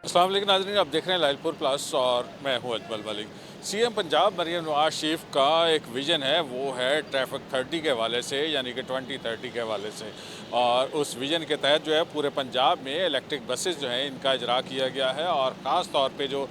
अस्सलाम वालेकुम नाज़रीन, आप देख रहे हैं लाइलपुर प्लस और मैं हूं अजमल मलिक। सीएम पंजाब मरीम नवाज शरीफ का एक विज़न है, वो है ट्रैफिक 30 के हवाले से, यानी कि 2030 के हवाले से। और उस विज़न के तहत जो है पूरे पंजाब में इलेक्ट्रिक बसेस जो हैं इनका इजरा किया गया है। और ख़ास तौर पे जो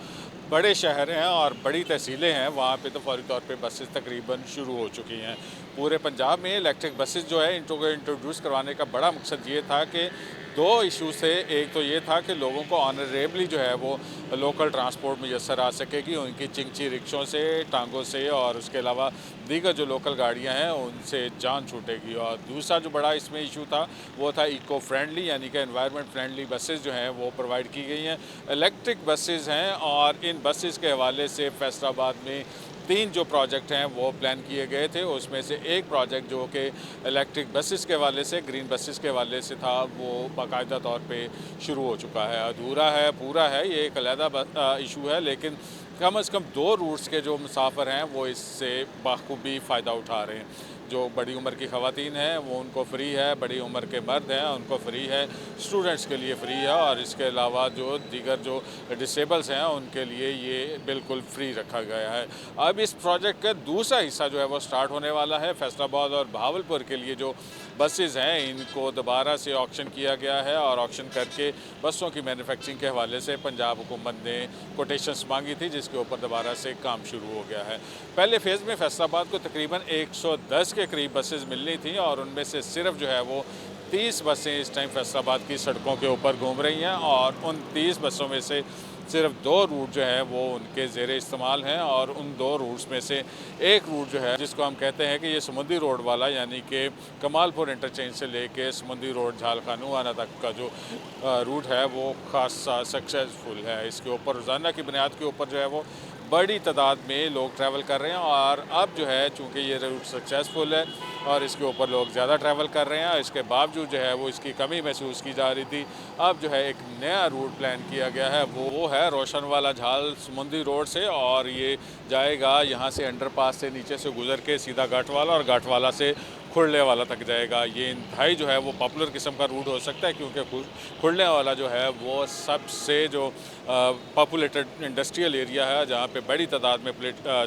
बड़े शहर हैं और बड़ी तहसीलें हैं वहाँ पे तो फौरी तौर पे बसेस तकरीबन शुरू हो चुकी हैं। पूरे पंजाब में इलेक्ट्रिक बसेस जो है इनको इंट्रोड्यूस करवाने का बड़ा मकसद ये था कि दो इशू से, एक तो ये था कि लोगों को ऑनरेबली जो है वो लोकल ट्रांसपोर्ट मैसर आ सकेगी उनकी चिंची रिक्शों से, टांगों से, और उसके अलावा दीगर जो लोकल गाड़ियां हैं उनसे जान छूटेगी। और दूसरा जो बड़ा इसमें इशू था वो था इको फ्रेंडली, यानी कि एनवायरनमेंट फ्रेंडली बसेस जो हैं वो प्रोवाइड की गई हैं। इलेक्ट्रिक बसेस हैं और इन बसेस के हवाले से फैसलाबाद में 3 जो प्रोजेक्ट हैं वो प्लान किए गए थे। उसमें से एक प्रोजेक्ट जो कि इलेक्ट्रिक बसेस के हवाले से, ग्रीन बसेस के हवाले से था, वो बाकायदा तौर पे शुरू हो चुका है। अधूरा है, पूरा है, ये एक अलहदा इशू है, लेकिन कम से कम 2 रूट्स के जो मुसाफिर हैं वो इससे बाखूबी फ़ायदा उठा रहे हैं। जो बड़ी उम्र की ख़वातीन हैं वो उनको फ्री है, बड़ी उम्र के मर्द हैं उनको फ्री है, स्टूडेंट्स के लिए फ्री है, और इसके अलावा जो दीगर जो डिसेबल्स हैं उनके लिए ये बिल्कुल फ्री रखा गया है। अब इस प्रोजेक्ट का दूसरा हिस्सा जो है वो स्टार्ट होने वाला है। फैसलाबाद और बहावलपुर के लिए जो बसेस हैं इनको दोबारा से ऑक्शन किया गया है, और ऑक्शन करके बसों की मैन्युफैक्चरिंग के हवाले से पंजाब हुकूमत ने कोटेशंस मांगी थी, जिसके ऊपर दोबारा से काम शुरू हो गया है। पहले फेज़ में फैसलाबाद को तकरीबन 110 के करीब बसेस मिलनी थी, और उनमें से सिर्फ जो है वो 30 बसें इस टाइम फैसलाबाद की सड़कों के ऊपर घूम रही हैं, और उन 30 बसों में से सिर्फ 2 रूट जो है वो उनके ज़ेरे इस्तेमाल हैं। और उन 2 रूट्स में से एक रूट जो है जिसको हम कहते हैं कि ये समुंदरी रोड वाला, यानी कि कमालपुर इंटरचेंज से लेके समुंदरी रोड झालखानूवाना तक का जो रूट है वो खासा सक्सेसफुल है। इसके ऊपर रोज़ाना की बुनियाद के ऊपर जो है वो बड़ी तादाद में लोग ट्रैवल कर रहे हैं, और अब जो है चूँकि ये रूट सक्सेसफुल है और इसके ऊपर लोग ज़्यादा ट्रैवल कर रहे हैं, इसके बावजूद जो है वो इसकी कमी महसूस की जा रही थी। अब जो है एक नया रूट प्लान किया गया है, वो है रोशनवाला झाल समुंदरी रोड से, और ये जाएगा यहाँ से अंडरपास से नीचे से गुजर के सीधा घाटवाला, और घाटवाला से खुरले वाला तक जाएगा। ये इंतहाई जो है वो पॉपुलर किस्म का रूट हो सकता है, क्योंकि खुरले वाला जो है वो सबसे जो पॉपुलेटेड इंडस्ट्रियल एरिया है, जहाँ पे बड़ी तादाद में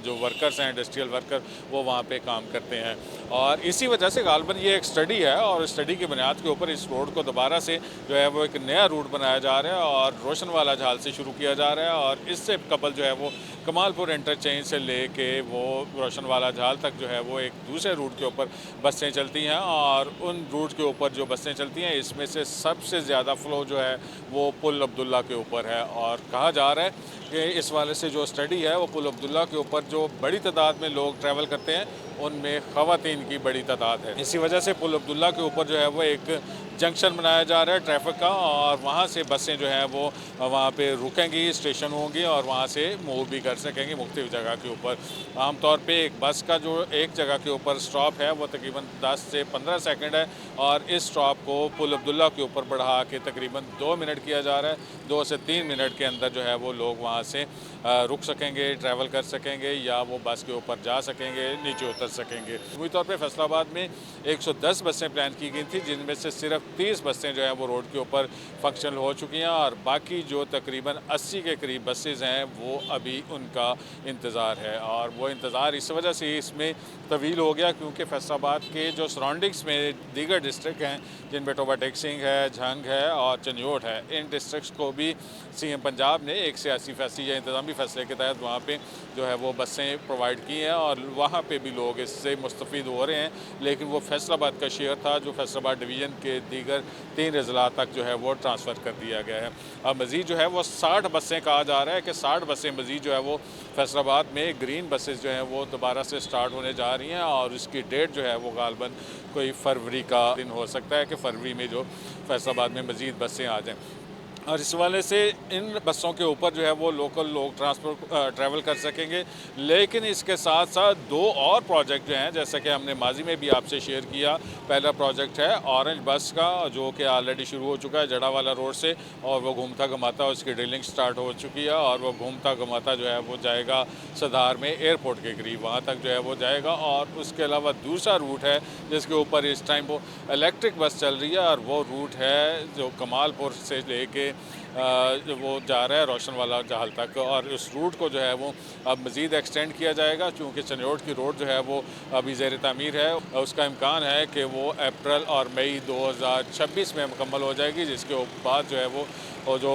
जो वर्कर्स हैं, इंडस्ट्रियल वर्कर, वो वहाँ पे काम करते हैं। और इसी वजह से गालबन ये एक स्टडी है, और स्टडी की बुनियाद के ऊपर इस रोड को दोबारा से जो है वो एक नया रूट बनाया जा रहा है, और रोशनवाला झाल से शुरू किया जा रहा है। और इससे कबल जो है वो कमालपुर इंटरचेंज से लेके वो रोशनवाला झाल तक जो है वो एक दूसरे रूट के ऊपर बसें चलती हैं, और उन रूट के ऊपर जो बसें चलती हैं इसमें से सबसे ज़्यादा फ़्लो जो है वो पुल अब्दुल्ला के ऊपर है। और कहा जा रहा है कि इस वाले से जो स्टडी है वो पुल अब्दुल्ला के ऊपर जो बड़ी तादाद में लोग ट्रैवल करते हैं उनमें ख़वातीन की बड़ी तादाद है। इसी वजह से पुल अब्दुल्ला के ऊपर जो है वो एक जंक्शन बनाया जा रहा है ट्रैफिक का, और वहाँ से बसें जो हैं वो वहाँ पे रुकेंगी, स्टेशन होंगी, और वहाँ से मूव भी कर सकेंगी मुख्तलिफ जगह के ऊपर। आमतौर पे एक बस का जो एक जगह के ऊपर स्टॉप है वो तकरीबन 10 से 15 सेकंड है, और इस स्टॉप को पुल अब्दुल्ला के ऊपर बढ़ा के तकरीबन 2 मिनट किया जा रहा है। 2 से 3 मिनट के अंदर जो है वो लोग वहाँ से रुक सकेंगे, ट्रैवल कर सकेंगे, या वो बस के ऊपर जा सकेंगे, नीचे उतर सकेंगे। पूरी तौर पे फैसलाबाद में 110 बसें प्लान की गई थी, जिनमें से सिर्फ 30 बसें जो हैं वो रोड के ऊपर फंक्शनल हो चुकी हैं, और बाकी जो तकरीबन 80 के करीब बसेज़ हैं वो अभी उनका इंतज़ार है। और वो इंतज़ार इस वजह से इसमें तवील हो गया क्योंकि फैसलाबाद के जो सराउंडिंग्स में दीगर डिस्ट्रिक्ट हैं, जिनमें टोबा टेक्सिंग है, झंग है और चन्योट है, इन डिस्ट्रिक्ट्स को भी सीएम पंजाब ने एक सियासी फैसले या इंतजामी फैसले के तहत वहाँ पे जो है वो बसें प्रोवाइड की हैं, और वहाँ पे भी लोग इससे मुस्तफ़ीद हो रहे हैं। लेकिन वो फैसलाबाद का शेयर था जो फैसलाबाद डिवीज़न के दीगर 3 अजला तक जो है वो ट्रांसफ़र कर दिया गया है। अब मज़ीद जो है वो 60 बसें, कहा जा रहा है कि 60 बसें मज़ीद जो है वो फैसलाबाद में ग्रीन बसेस जो हैं वो दोबारा से स्टार्ट होने जा रही हैं, और उसकी डेट जो है वो गालबन कोई फरवरी का दिन हो सकता है कि फरवरी में जो फैसलाबाद में मज़ीद बसें आ जाएँ। और इस वाले से इन बसों के ऊपर जो है वो लोकल लोग ट्रैवल कर सकेंगे। लेकिन इसके साथ साथ 2 और प्रोजेक्ट जो हैं, जैसा कि हमने माजी में भी आपसे शेयर किया। पहला प्रोजेक्ट है ऑरेंज बस का, जो कि ऑलरेडी शुरू हो चुका है जड़ावाला रोड से, और वो घूमता घुमाता उसकी ड्रिलिंग स्टार्ट हो चुकी है, और वो घूमता घुमाता जो है वो जाएगा सदार में एयरपोर्ट के करीब, वहाँ तक जो है वो जाएगा। और उसके अलावा दूसरा रूट है जिसके ऊपर इस टाइम वो इलेक्ट्रिक बस चल रही है, और वो रूट है जो कमालपुर से लेके वो जा रहा है रोशन वाला जहाल तक, और उस रूट को जो है वो अब मज़ीद एक्सटेंड किया जाएगा, क्योंकि चनियोट की रोड जो है वो अभी ज़ेर तामीर है। उसका इम्कान है कि वो अप्रैल और मई 2026 में मुकम्मल हो जाएगी, जिसके बाद जो है वो और जो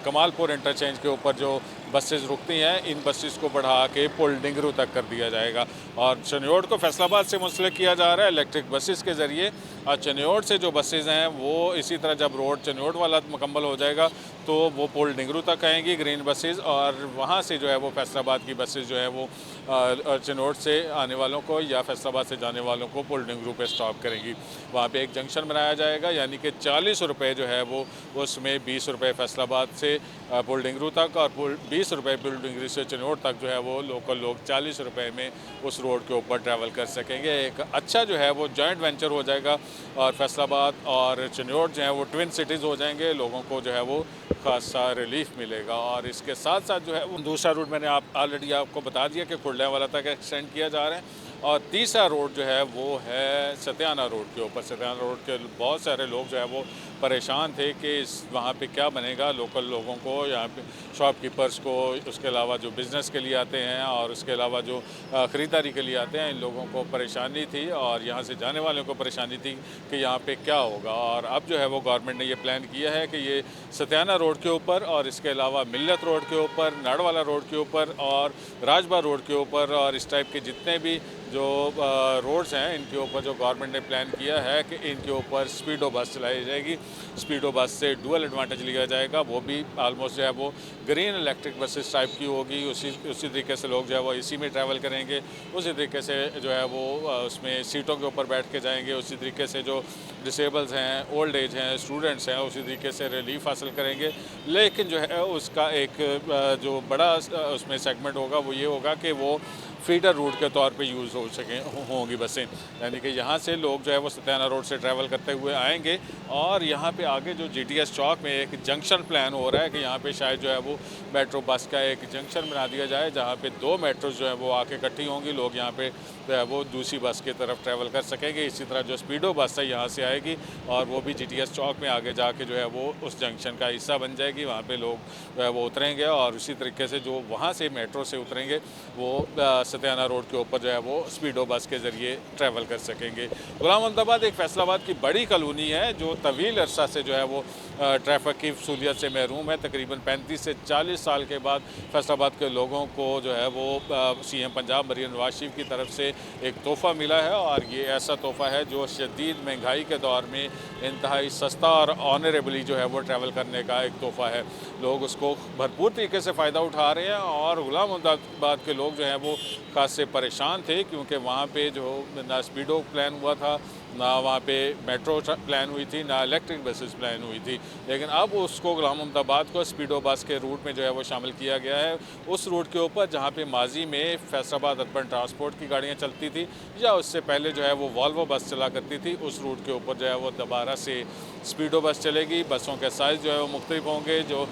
कमालपुर इंटरचेंज के ऊपर जो बसेस रुकती हैं, इन बसेस को बढ़ा के पुल डिंगरू तक कर दिया जाएगा। और चनियोट को फैसलाबाद से मुंसलिक किया जा रहा है इलेक्ट्रिक बसेस के ज़रिए। और चनियोट से जो बसेस हैं वो इसी तरह जब रोड चनियोट वाला मुकम्मल हो जाएगा तो वो पुल डिंगरू तक आएंगी ग्रीन बसेस, और वहाँ से जो है वो फैसलाबाद की बसेस जो है वो चनियोट से आने वालों को या फैसलाबाद से जाने वालों को पुल डिंगरू पे स्टॉप करेंगी। वहाँ पे एक जंक्शन बनाया जाएगा, यानी कि 40 रुपये जो है वो उसमें 20 रुपये फैसलाबाद से पुल डिंगरू तक और 20 रुपये पुल डिंगरू से चनियोट तक जो है वो लोकल लोग 40 रुपये में उस रोड के ऊपर ट्रैवल कर सकेंगे। एक अच्छा जो है वो जॉइंट वेंचर हो जाएगा और फैसलाबाद और चनियोट जो है वो ट्विन सिटीज़ हो जाएंगे। लोगों को जो है वो खासा रिलीफ मिलेगा। और इसके साथ साथ जो है वो दूसरा रूट मैंने ऑलरेडी आपको बता दिया कि खुर्लिया वाला तक एक्सटेंड किया जा रहा है। और तीसरा रोड जो है वो है सत्याना रोड के ऊपर। सत्याना रोड के बहुत सारे लोग जो है वो परेशान थे कि वहाँ पे क्या बनेगा लोकल लोगों को, यहाँ पे शॉपकीपर्स को, उसके अलावा जो बिज़नेस के लिए आते हैं और उसके अलावा जो ख़रीदारी के लिए आते हैं, इन लोगों को परेशानी थी और यहाँ से जाने वालों को परेशानी थी कि यहाँ पे क्या होगा। और अब जो है वो गवर्नमेंट ने ये प्लान किया है कि ये सत्याना रोड के ऊपर और इसके अलावा मिल्लत रोड के ऊपर, नाड़वाला रोड के ऊपर और राजबाग रोड के ऊपर और इस टाइप के जितने भी जो रोड्स हैं, इनके ऊपर जो गवर्नमेंट ने प्लान किया है कि इनके ऊपर स्पीडो बस चलाई जाएगी। स्पीडो बस से डुअल एडवांटेज लिया जाएगा। वो भी आलमोस्ट जो है वो ग्रीन इलेक्ट्रिक बसेस टाइप की होगी। उसी तरीके से लोग जो है वो इसी में ट्रैवल करेंगे। उसी तरीके से जो है वो उसमें सीटों के ऊपर बैठ के जाएंगे। उसी तरीके से जो डिसेबल्स हैं, ओल्ड एज हैं, स्टूडेंट्स हैं, उसी तरीके से रिलीफ हासिल करेंगे। लेकिन जो है उसका एक जो बड़ा उसमें सेगमेंट होगा वो ये होगा कि वो फीडर रूट के तौर पे यूज़ होंगी बसें, यानी कि यहाँ से लोग जो है वो सत्याना रोड से ट्रैवल करते हुए आएंगे। और यहाँ पे आगे जो GTS चौक में एक जंक्शन प्लान हो रहा है कि यहाँ पे शायद जो है वो मेट्रो बस का एक जंक्शन बना दिया जाए, जहाँ पे 2 मेट्रोज जो है वो आके इकट्ठी होंगी। लोग यहाँ पे जो है वो दूसरी बस की तरफ ट्रैवल कर सकेंगे। इसी तरह जो स्पीडो बस है यहाँ से आएगी और वो भी GTS चौक में आगे जाके जो है वो उस जंक्शन का हिस्सा बन जाएगी। वहाँ पर लोग जो है वो उतरेंगे और उसी तरीके से जो वहाँ से मेट्रो से उतरेंगे वो सत्याना रोड के ऊपर जो है वो स्पीडो बस के ज़रिए ट्रैवल कर सकेंगे। गुलाम अहमदाबाद एक फैसलाबाद की बड़ी कॉलोनी है जो तवील अरसा से जो है वो ट्रैफिक की सहूलियत से महरूम है। तकरीबन 35 से 40 साल के बाद फैसलाबाद के लोगों को जो है वो CM पंजाब मरीम नवाज शरीफ की तरफ से एक तोहफ़ा मिला है। और ये ऐसा तोहफ़ा है जो शदीद महंगाई के दौर में इंतहाई सस्ता और ऑनरेबली जो है वो ट्रैवल करने का एक तोहफ़ा है। लोग उसको भरपूर तरीके से फ़ायदा उठा रहे हैं। और गुलाम अहमदाबाद के लोग जो हैं वो खास से परेशान थे, क्योंकि वहाँ पे जो ना स्पीडो प्लान हुआ था, ना वहाँ पे मेट्रो प्लान हुई थी, ना इलेक्ट्रिक बसेस प्लान हुई थी। लेकिन अब उसको गुलाम अहमदाबाद को स्पीडो बस के रूट में जो है वो शामिल किया गया है। उस रूट के ऊपर जहाँ पे माजी में फैसलाबाद अर्बन ट्रांसपोर्ट की गाड़ियाँ चलती थी या उससे पहले जो है वो वॉल्वो बस चला करती थी, उस रूट के ऊपर जो है वो दोबारा से स्पीडो बस चलेगी। बसों के साइज़ जो है वो मुख्तलिफ होंगे। जो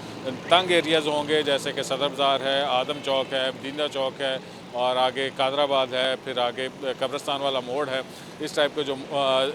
तंग एरियाज़ होंगे जैसे कि सदर बाज़ार है, आदम चौक है, मदीना चौक है और आगे कादराबाद है, फिर आगे कब्रिस्तान वाला मोड़ है, इस टाइप के जो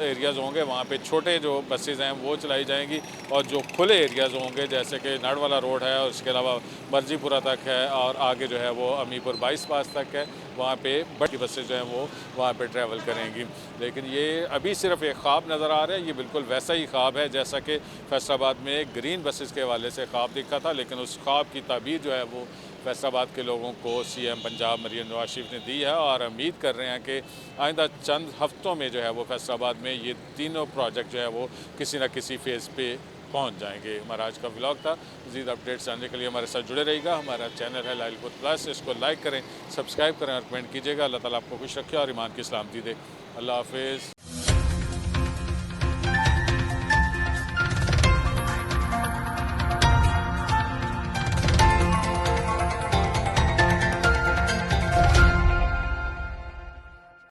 एरियाज़ होंगे वहाँ पे छोटे जो बसेज़ हैं वो चलाई जाएंगी। और जो खुले एरियाज़ होंगे जैसे कि नाड़वाला रोड है और उसके अलावा मर्जीपुरा तक है और आगे जो है वो अमीपुर बाईपास तक है, वहाँ पे बड़ी बसेज जो हैं वो वहाँ पे ट्रैवल करेंगी। लेकिन ये अभी सिर्फ एक ख्वाब नज़र आ रहा है। ये बिल्कुल वैसा ही ख्वाब है जैसा कि फैसलाबाद में ग्रीन बसेस के हवाले से ख्वाब दिखा था, लेकिन उस ख्वाब की ताबीर जो है वो फैसलाबाद के लोगों को CM पंजाब मरीम नवाज शरीफ ने दी है। और उम्मीद कर रहे हैं कि आइंदा चंद हफ्तों में जो है वो फैसलाबाद में ये तीनों प्रोजेक्ट जो है वो किसी न किसी फेज़ पे पहुंच जाएंगे। हमारा आज का व्लॉग था। मज़ीद अपडेट्स जानने के लिए हमारे साथ जुड़े रहिएगा। हमारा चैनल है लाइलपुर प्लस, इसको लाइक करें, सब्सक्राइब करें और कमेंट कीजिएगा। अल्लाह ताला आपको खुश रखे और ईमान की सलामती दे। अल्लाह हाफिज़।